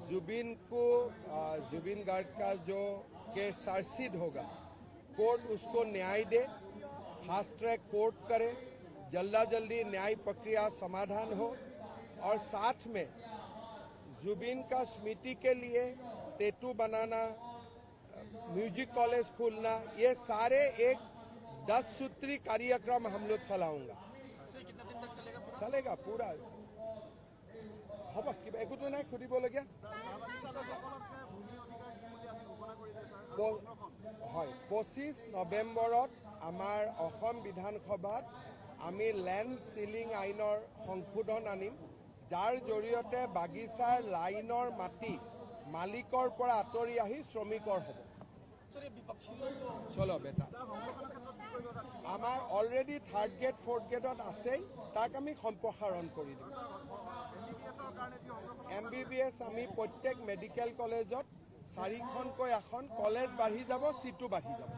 जुबिन गार्ग का जो case chargesheet होगा, कोर्ट उसको न्याय दे, फास्ट ट्रैक कोर्ट करे, जल्दी न्याय प्रक्रिया समाधान हो और साथ में जुबिन का स्मृति के लिए स्टेचू बनाना, म्यूजिक कॉलेज खोलना, ये सारे एक 10 सूत्री कार्यक्रम हम लोग चलाऊंगा। कितना दिन तक चलेगा? चलेगा पूरा। हम एकूतो ना खुदिबलगिया 25 নৱেম্বৰত আমাৰ অসম বিধানসভাত আমি লেণ্ড সিলিং আইনৰ সংশোধন আনিম, যাৰ জৰিয়তে বাগিচাৰ লাইনৰ মাটি মালিকৰ পৰা আঁতৰি আহি শ্ৰমিকৰ হ'ব। চলো বেটা, আমাৰ অলৰেডি 3rd গ্ৰেড 4th গ্ৰেডত আছেই, তাক আমি সম্প্ৰসাৰণ কৰি দিম। MBBS আমি প্ৰত্যেক মেডিকেল কলেজত 4খনকৈ এখন কলেজ বাঢ়ি যাব, সিটো বাঢ়ি যাব।